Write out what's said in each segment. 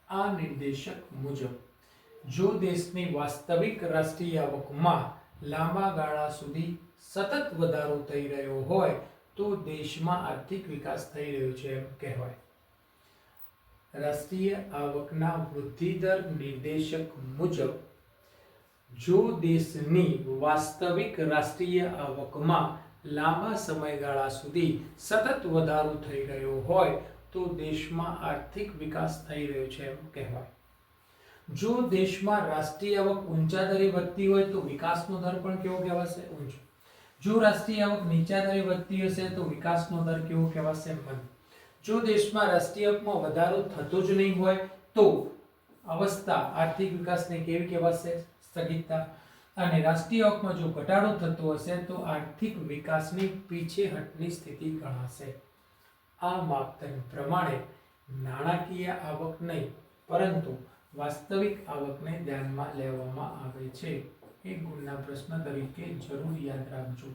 આ નિર્દેશક મુજબ જો દેશની વાસ્તવિક રાષ્ટ્રીય આવકમાં લાંબા ગાળા સુધી સતત વધારો થઈ રહ્યો હોય તો દેશમાં આર્થિક વિકાસ થઈ રહ્યો છે એમ કહેવાય. રાષ્ટ્રીય આવકના વૃદ્ધિ દર નિર્દેશક મુજબ જો દેશની વાસ્તવિક રાષ્ટ્રીય આવકમાં લાંબા સમયગાળા સુધી સતત વધારો થઈ રહ્યો હોય તો દેશમાં આર્થિક વિકાસ થઈ રહ્યો છે એમ કહેવાય. જો દેશમાં રાષ્ટ્રીય આવક ઊંચા દરે વધતી હોય તો વિકાસનો દર પણ કેવો કહેવાશે? ઊંચો. જો રાષ્ટ્રીય આવક નીચા દરે વધતી હશે તો વિકાસનો દર કેવો કહેવાશે? મંદ. જો દેશમાં રાષ્ટ્રીય આવકમાં વધારો થતો જ નહીં હોય તો અવસ્થા આર્થિક વિકાસને કેવી કહેવાશે? સ્થગિતતા. અને રાષ્ટ્રીય આવકમાં જો ઘટાડો થતો હશે તો આર્થિક વિકાસની પીછેહટની સ્થિતિ ગણાશે. આ માપદંડ પ્રમાણે નાણાકીય આવક નહીં પરંતુ વાસ્તવિક આવકને ધ્યાનમાં લેવામાં આવે છે. એક ગુણના પ્રશ્ન તરીકે જરૂર યાદ રાખજો.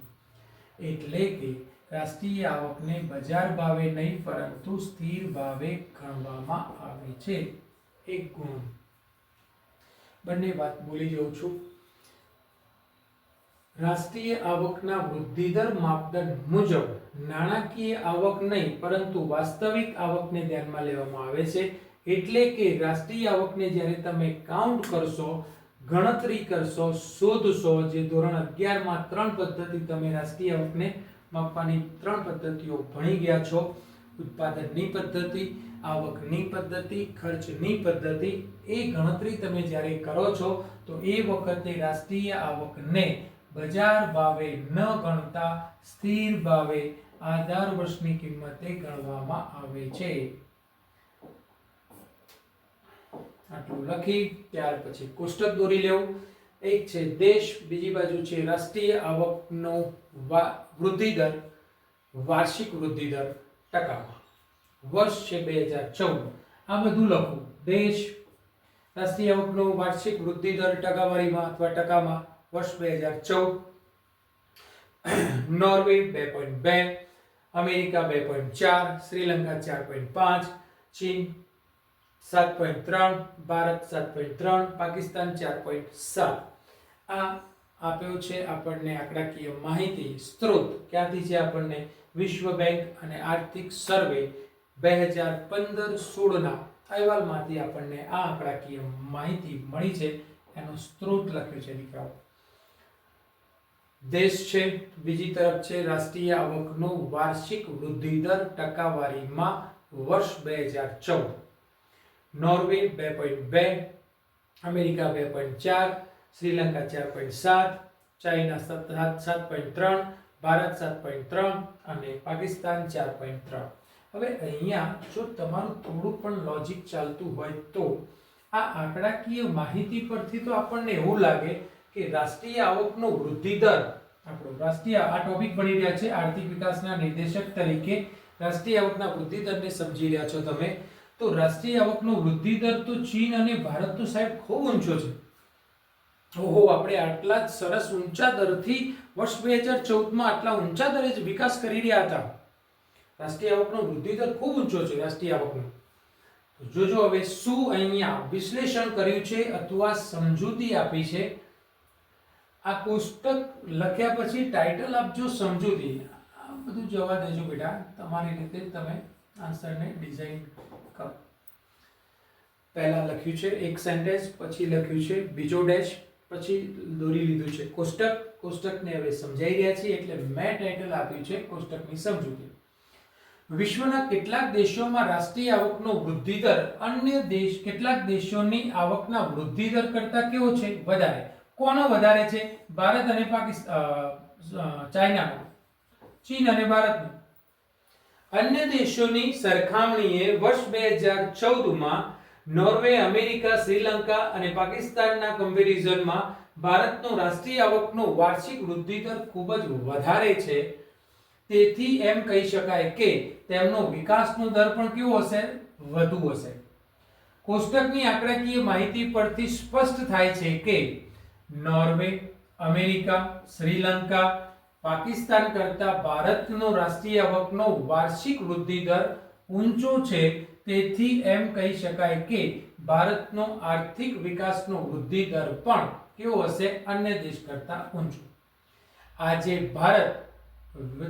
એટલે કે રાષ્ટ્રીય આવકને બજાર ભાવે નહીં પરંતુ સ્થિર ભાવે ગણવામાં આવે છે. એક ગુણ. બંને વાત બોલી જાઉં છું. રાષ્ટ્રીય આવકના વૃદ્ધિ દર માપદંડ મુજબ નાણાકીય આવક નહીં પરંતુ વાસ્તવિક આવકને ધ્યાનમાં લેવામાં આવે છે. એટલે કે રાષ્ટ્રીય આવકને જ્યારે તમે કાઉન્ટ કરશો, ગણતરી કરશો, શોધશો, જે ધોરણ 11 માં 3 પદ્ધતિ તમે રાષ્ટ્રીય આવકને માપવાની 3 પદ્ધતિઓ ભણી ગયા છો. ઉત્પાદનની પદ્ધતિ, આવકની પદ્ધતિ, ખર્ચની પદ્ધતિ. એ ગણતરી તમે જ્યારે કરો છો તો એ વખતે રાષ્ટ્રીય આવકને બજાર ભાવે ન ગણતા સ્થિર ભાવે આધાર વર્ષની કિંમતે ગણવામાં આવે છે. આટલું લખી ત્યાર પછી કોષ્ટક દોરી લેવું. એક છે દેશ, બીજી બાજુ છે રાષ્ટ્રીય આવકનો વૃદ્ધિ દર, વાર્ષિક વૃદ્ધિ દર ટકામાં. વર્ષ છે 2014. આ બધું લખું. દેશ, રાષ્ટ્રીય આવકનો વાર્ષિક વૃદ્ધિ દર ટકાવારીમાં અથવા ટકામાં વર્ષ 2014. નોર્વે 2.2, અમેરિકા 2.4, શ્રીલંકા 4.5, ચીન 7.3, ભારત 7.3, પાકિસ્તાન 4.7. આ આપ્યો છે આપણને આંકડાકીય માહિતી. સ્ત્રોત ક્યાંથી છે? આપણને વિશ્વ બેંક અને આર્થિક સર્વે 2015-16 ના અહેવાલમાંથી આપણને આ આંકડાકીય માહિતી મળી છે. એનો સ્ત્રોત લખ્યો છે દીકરાઓ. દેશ છે, બીજી તરફ છે રાષ્ટ્રીય આવકનો વાર્ષિક વૃદ્ધિ દર ટકાવારીમાં વર્ષ 2014. Norway 2.2, America 2.4, Sri Lanka 4.7, China 7.3, Bharat 7.3 અને પાકિસ્તાન 4.3. હવે અહીંયા જો તમારું થોડું પણ લોજિક ચાલતું હોય તો આ આંકડાકીય માહિતી પરથી તો આપણને એવું લાગે કે રાષ્ટ્રીય આવકનો વૃદ્ધિ દર, આપણો રાષ્ટ્રીય આ ટોપિક ભણી રહ્યા છે આર્થિક વિકાસના નિર્દેશક તરીકે રાષ્ટ્રીય આવકના વૃદ્ધિ દરને સમજી રહ્યા છો તમે. તો રાષ્ટ્રીય આવકનો વૃદ્ધિ દર તો ચીન અને ભારત તો સાહેબ ખૂબ ઊંચો છે. ઓહો, આપણે આટલા જ સરસ ઊંચા દરથી વર્ષ 2014 માં આટલા ઊંચા દરે જ વિકાસ કરી રહ્યા હતા. રાષ્ટ્રીય આવકનો વૃદ્ધિ દર ખૂબ ઊંચો છે રાષ્ટ્રીય આવકનો. તો જોજો હવે શું અહીંયા વિશ્લેષણ કર્યું છે અથવા સમજૂતી આપી છે. આ કોષ્ટક લખ્યા પછી ટાઇટલ આપજો સમજૂતી. આ બધું જવા દેજો બેટા, તમારી રીતે તમે આન્સરને ડિઝાઇન કરો. પહેલા લખ્યું છે એક સેન્ટેન્સ, પછી લખ્યું છે બીજો ડેશ, પછી દોરી લીધું છે કોષ્ટક. કોષ્ટકને હવે સમજાઈ રહ્યા છીએ એટલે મેં ટાઇટલ આપ્યું છે કોષ્ટકની સમજૂતી. વિશ્વના કેટલાક દેશોમાં રાષ્ટ્રીય આવકનો વૃદ્ધિ દર અન્ય કેટલાક દેશોની આવકના વૃદ્ધિ દર કરતા કેવો છે? વધારે. કોનો વધારે છે? ભારત અને પાકિસ્તાન, ચાઇનાનો, ચીન અને ભારતનો. અન્ય દેશોની સરખામણીએ વર્ષ 2014 માં નોર્વે, અમેરિકા, શ્રીલંકા અને પાકિસ્તાનના કમ્પેરિઝનમાં ભારતનો રાષ્ટ્રીય આવકનો વાર્ષિક વૃદ્ધિ દર ખૂબ જ વધારે છે. તેથી એમ કહી શકાય કે તેમનો વિકાસનો દર પણ કેવો હશે? વધુ હશે. કોષ્ટકની આંકડાકીય માહિતી પરથી સ્પષ્ટ થાય છે કે નોર્વે, અમેરિકા, શ્રીલંકા, પાકિસ્તાન કરતા ભારતનો રાષ્ટ્રીય આવકનો વાર્ષિક વૃદ્ધિ દર ઊંચો છે. તેથી એમ કહી શકાય કે ભારતનો આર્થિક વિકાસનો વૃદ્ધિ દર પણ કેવો હશે? અન્ય દેશ કરતા ઊંચો. આજે ભારત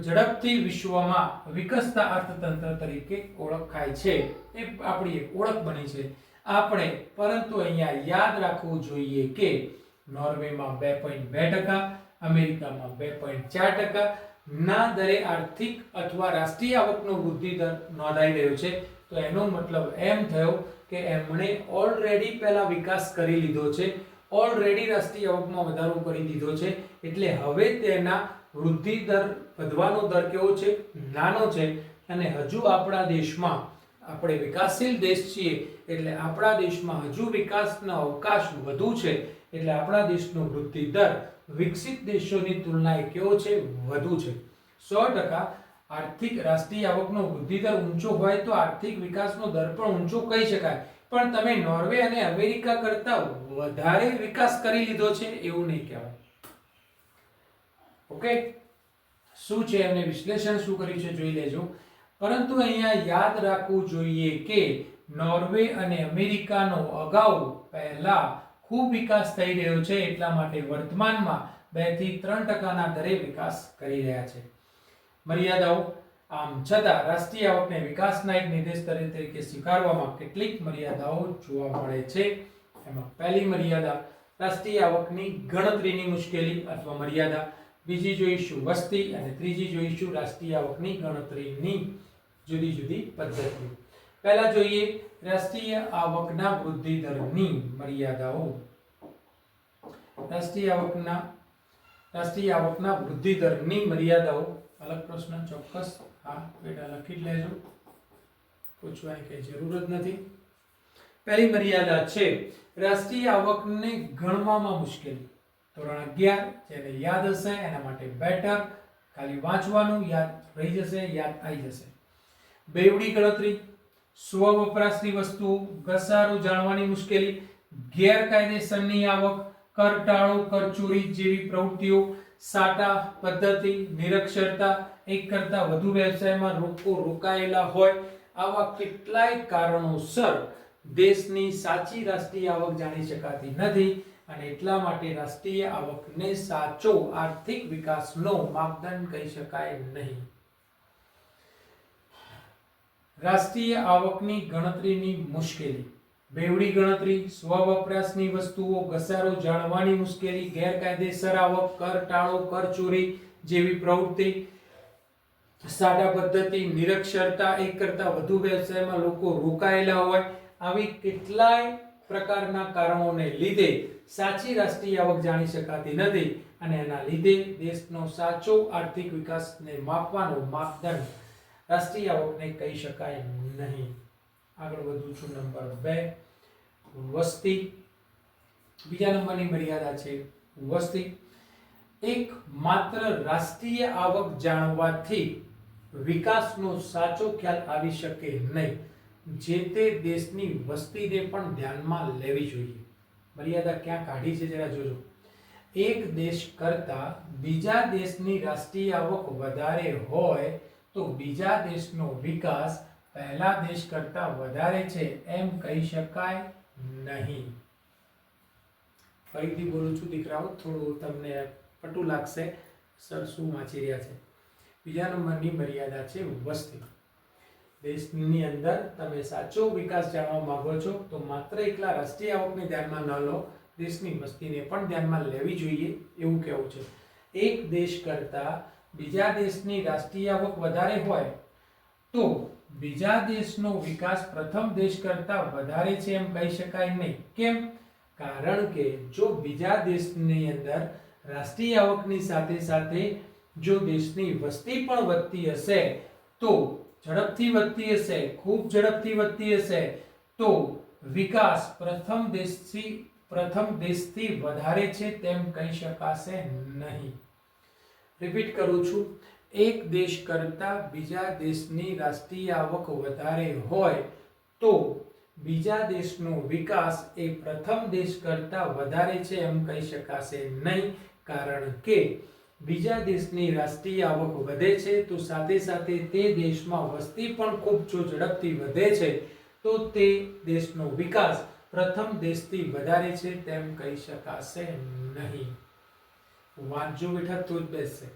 ઝડપથી વિશ્વમાં વિકસતા અર્થતંત્ર તરીકે ઓળખાય છે. એ આપણી એક ઓળખ બની છે આપણે. પરંતુ અહીંયા યાદ રાખવું જોઈએ કે નોર્વેમાં 2.2%, અમેરિકામાં 2.4% ના દરે આર્થિક અથવા રાષ્ટ્રીય આવકનો વૃદ્ધિ દર નોંધાઈ રહ્યો છે. તો એનો મતલબ એમ થયો કે એમણે ઓલરેડી પહેલા વિકાસ કરી લીધો છે, ઓલરેડી રાષ્ટ્રીય આવકમાં વધારો કરી દીધો છે. એટલે હવે તેના વૃદ્ધિ દર વધવાનો દર કેવો છે? નાનો છે. અને હજુ આપણા દેશમાં, આપણે વિકાસશીલ દેશ છીએ એટલે આપણા દેશમાં હજુ વિકાસનો અવકાશ વધુ છે. એટલે આપણા દેશનો વૃદ્ધિ દર વિકસિત દેશોની તુલનાએ કેવો છે? વધુ છે. 100% આર્થિક રાષ્ટ્રીય આવકનો વૃદ્ધિ દર ઊંચો હોય તો આર્થિક વિકાસનો દર પણ ઊંચો કહી શકાય. પણ તમે નોર્વે અને અમેરિકા કરતા વધારે વિકાસ કરી લીધો છે એવું નહીં કહેવાય. ઓકે, શું છે એમને વિશ્લેષણ શું કર્યું છે જોઈ લેજો. પરંતુ અહીંયા યાદ રાખવું જોઈએ કે નોર્વે અને અમેરિકાનો અગાઉ પહેલા ખૂબ વિકાસ થઈ રહ્યો છે. એટલા માટે વર્તમાનમાં 2 થી 3% દરે વિકાસ કરી રહ્યા છે. મર્યાદાઓ. આમ છતાં રાષ્ટ્રીય આવકને વિકાસના એક નિર્દેશ તરીકે સ્વીકારવામાં કેટલીક મર્યાદાઓ જોવા મળે છે. એમાં પહેલી મર્યાદા રાષ્ટ્રીય આવકની ગણતરીની મુશ્કેલી અથવા મર્યાદા, બીજી જોઈશું વસ્તી, અને ત્રીજી જોઈશું રાષ્ટ્રીય આવકની ગણતરીની જુદી જુદી પદ્ધતિઓ. પહેલા જોઈએ રાષ્ટ્રીય આવકના વૃદ્ધિ દરની મર્યાદાઓ. રાષ્ટ્રીય આવકના વૃદ્ધિ દરની મર્યાદાઓ. અલગ પ્રશ્ન ચોક્કસ હા બેટા લખી જ લેજો, પૂછવાની કઈ જરૂર જ નથી. પહેલી મર્યાદા છે રાષ્ટ્રીય આવકને ગણવામાં મુશ્કેલી. ધોરણ 11 જેને યાદ હશે એના માટે બેટર, ખાલી વાંચવાનું, યાદ રહી જશે, યાદ આવી જશે. બેવડી ગણતરી, સ્વ વપરાશની વસ્તુઓ, ઘસારો જાણવાની મુશ્કેલી, ગેરકાયદેસરની આવક, કરટાળો, કરચોરી જેવી પ્રવૃત્તિઓ, સાટા પદ્ધતિ, નિરક્ષરતા, એક કરતા વધુ વ્યવસાયમાં રોકાયેલા હોય. આવા કેટલાય કારણોસર દેશની સાચી રાષ્ટ્રીય આવક જાણી શકાતી નથી. અને એટલા માટે રાષ્ટ્રીય આવકને સાચો આર્થિક વિકાસનો માપદંડ કહી શકાય નહીં. રાષ્ટ્રીય આવકની ગણતરીની મુશ્કેલી. બેવડી ગણતરી, સ્વ વપરાશની વસ્તુઓ, ઘસારો જાણવાની મુશ્કેલી, ગેરકાયદેસર આવક, કરટાળો, કરચોરી જેવી પ્રવૃત્તિ, સાટા પદ્ધતિ, નિરક્ષરતા, એક કરતા વધુ વ્યવસાયમાં લોકો રોકાયેલા હોય. આવી કેટલાય પ્રકારના કારણોને લીધે સાચી રાષ્ટ્રીય આવક જાણી શકાતી નથી. અને એના લીધે દેશનો સાચો આર્થિક વિકાસને માપવાનો માપદંડ રાષ્ટ્રીય આવકને કહી શકાય નહીં. આગળ વધું છું. નંબર 2 વસ્તી. બીજા નંબરની મર્યાદા છે વસ્તી. એક માત્ર રાષ્ટ્રીય આવક જાણવાથી વિકાસનો સાચો ખ્યાલ આવી શકે નહીં. જે તે દેશની વસ્તીને પણ ધ્યાનમાં લેવી જોઈએ. મર્યાદા ક્યાં કાઢી છે જરા જોજો. એક દેશ કરતા બીજા દેશની રાષ્ટ્રીય આવક વધારે હોય તો બીજા દેશનો વિકાસ પહેલા દેશ કરતા વધારે છે એમ કહી શકાય નહીં. ફરીથી બોલું છું દીકરાઓ, થોડું તમને પટું લાગશે સર શું વાંચી રહ્યા છે. બીજા નંબરની મર્યાદા છે વસ્તી. દેશની અંદર તમે સાચો વિકાસ જાણવા માંગો છો તો માત્ર એકલા રાષ્ટ્રીય આવકને ધ્યાનમાં ન લો, દેશની વસ્તીને પણ ધ્યાનમાં લેવી જોઈએ એવું કહેવું છે. એક દેશ કરતા બીજા દેશની રાષ્ટ્રીય આવક વધારે હોય તો બીજા દેશનો વિકાસ પ્રથમ દેશ કરતા વધારે છે એમ કહી શકાય નહીં. કેમ? કારણ કે જો બીજા દેશની અંદર રાષ્ટ્રીય આવકની સાથે સાથે જો દેશની વસ્તી પણ વધતી હશે તો ઝડપથી વધતી હશે, ખૂબ ઝડપથી વધતી હશે તો વિકાસ પ્રથમ દેશથી વધારે છે તેમ કહી શકાશે નહીં. રિપીટ કરું છું. એક દેશ કરતા બીજા દેશની રાષ્ટ્રીય આવક વધારે હોય તો બીજા દેશનો વિકાસ એ પ્રથમ દેશ કરતા વધારે છે એમ કહી શકાશે નહીં. કારણ કે બીજા દેશની રાષ્ટ્રીય આવક વધે છે તો સાથે સાથે તે દેશમાં વસ્તી પણ ખૂબ જો ઝડપથી વધે છે તો તે દેશનો વિકાસ પ્રથમ દેશથી વધારે છે તેમ કહી શકાશે નહીં. વાંચજો બેઠા તો જ બેસશે.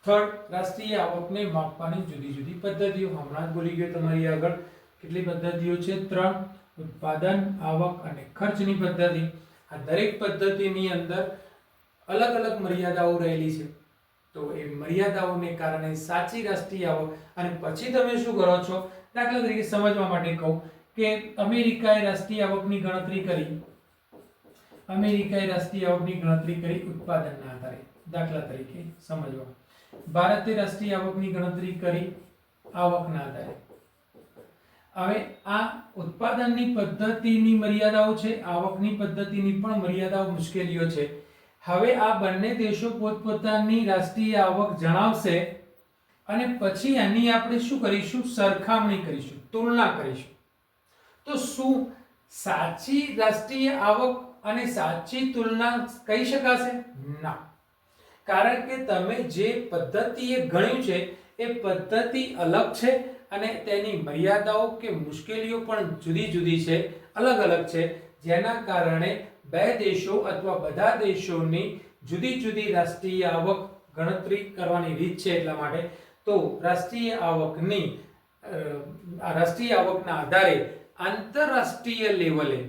થર્ડ, રાષ્ટ્રીય આવકને માપવાની જુદી જુદી પદ્ધતિઓ. હમણાં જ બોલી ગયો તમારી આગળ. કેટલી પદ્ધતિઓ છે? 3. ઉત્પાદન, આવક અને ખર્ચની પદ્ધતિ. આ દરેક પદ્ધતિની અંદર અલગ અલગ મર્યાદાઓ રહેલી છે. તો એ મર્યાદાઓને કારણે સાચી રાષ્ટ્રીય આવક, અને પછી તમે શું કરો છો? દાખલા તરીકે સમજવા માટે કહું કે અમેરિકાએ રાષ્ટ્રીય આવકની ગણતરી કરી. અમેરિકાએ રાષ્ટ્રીય આવકની ગણતરી કરી ઉત્પાદનના આધારે. દાખલા તરીકે સમજવા. ભારતે રાષ્ટ્રીય આવકની ગણતરી કરી આવકના આધારે. હવે આ ઉત્પાદનની પદ્ધતિની મર્યાદાઓ છે, આવકની પદ્ધતિની પણ મર્યાદાઓ, મુશ્કેલીઓ છે. હવે આ બંને દેશો પોતપોતાની રાષ્ટ્રીય આવક જણાવશે અને પછી આની આપણે શું કરીશું? સરખામણી કરીશું, તુલના કરીશું. તો શું સાચી રાષ્ટ્રીય આવક અને સાચી તુલના કહી શકાશે? ના. કારણ કે તમે જે પદ્ધતિએ ગણ્યું છે એ પદ્ધતિ અલગ છે અને તેની મર્યાદાઓ કે મુશ્કેલીઓ પણ જુદી જુદી છે, અલગ અલગ છે, જેના કારણે બે દેશો અથવા બધા દેશોની જુદી જુદી રાષ્ટ્રીય આવક ગણતરી કરવાની રીત છે. એટલા માટે તો રાષ્ટ્રીય આવકના આધારે આંતરરાષ્ટ્રીય લેવલે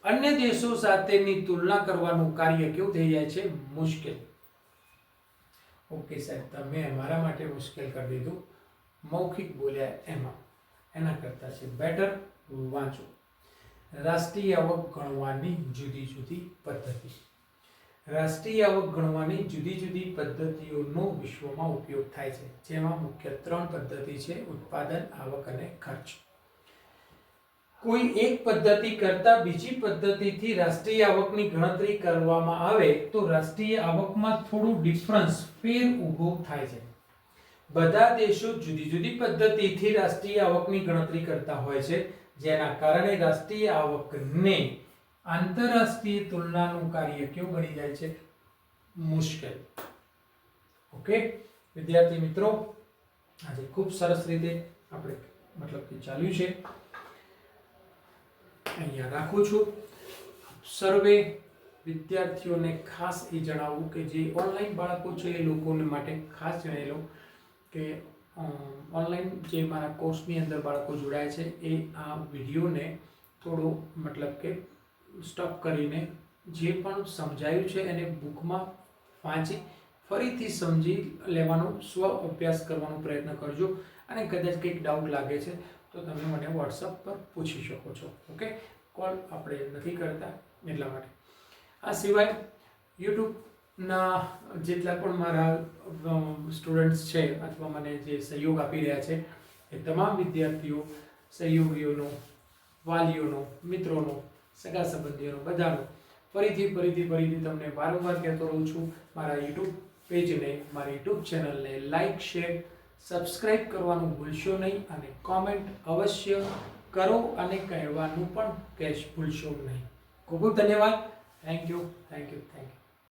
અન્ય દેશો સાથેની તુલના કરવાનું કાર્ય કેવું થઈ જાય છે? મુશ્કેલ. ઓકે સાહેબ, તમે અમારા માટે મુશ્કેલ કરી દીધું, મૌખિક બોલ્યા એમાં. એના કરતા છે બેટર વાંચો. રાષ્ટ્રીય આવક ગણવાની જુદી જુદી પદ્ધતિ. રાષ્ટ્રીય આવક ગણવાની જુદી જુદી પદ્ધતિઓનો વિશ્વમાં ઉપયોગ થાય છે, જેમાં મુખ્ય 3 પદ્ધતિ છે: ઉત્પાદન, આવક અને ખર્ચ. કોઈ એક પદ્ધતિ કરતા બીજી પદ્ધતિથી રાષ્ટ્રીય આવકની ગણતરી કરવામાં આવે તો રાષ્ટ્રીય આવકમાં થોડું ડિફરન્સ, ફેર ઊભો થાય છે. બધા દેશો જુદી જુદી પદ્ધતિથી રાષ્ટ્રીય આવકની ગણતરી કરતા હોય છે, જેના કારણે રાષ્ટ્રીય આવકને આંતરરાષ્ટ્રીય તુલનાનું કાર્ય કેવું બની જાય છે? મુશ્કેલ. ઓકે વિદ્યાર્થી મિત્રો, આજે ખૂબ સરસ રીતે આપણે મતલબ કે ચાલ્યું છે. અહીંયા રાખું છું. સર્વે વિદ્યાર્થીઓને ખાસ એ જણાવવું કે જે ઓનલાઈન બાળકો છે એ લોકોને માટે ખાસ જણાવી લઉં કે ઓનલાઈન જે મારા કોર્સની અંદર બાળકો જોડાય છે એ આ વિડીયોને થોડો મતલબ કે સ્ટોપ કરીને જે પણ સમજાયું છે એને બુકમાં વાંચી ફરીથી સમજી લેવાનો, સ્વ અભ્યાસ કરવાનો પ્રયત્ન કરજો. અને કદાચ કંઈક ડાઉટ લાગે છે તો તમે મને વોટ્સઅપ પર પૂછી શકો છો. ઓકે, કોલ આપણે નથી કરતા એટલા માટે. આ સિવાય યુટ્યુબના જેટલા પણ મારા સ્ટુડન્ટ્સ છે અથવા મને જે સહયોગ આપી રહ્યા છે એ તમામ વિદ્યાર્થીઓ, સહયોગીઓનો, વાલીઓનો, મિત્રોનો, સગા સંબંધીઓનો, બધાનો ફરીથી તમને વારંવાર કહેતો રહું છું, મારા યુટ્યુબ પેજને, મારી યુટ્યુબ ચેનલને લાઈક, શેર, સબસ્ક્રાઇબ કરવાનું ભૂલશો નહીં અને કોમેન્ટ અવશ્ય કરો અને કહેવાનું પણ ભૂલશો નહીં. ખૂબ ખૂબ ધન્યવાદ. Thank you.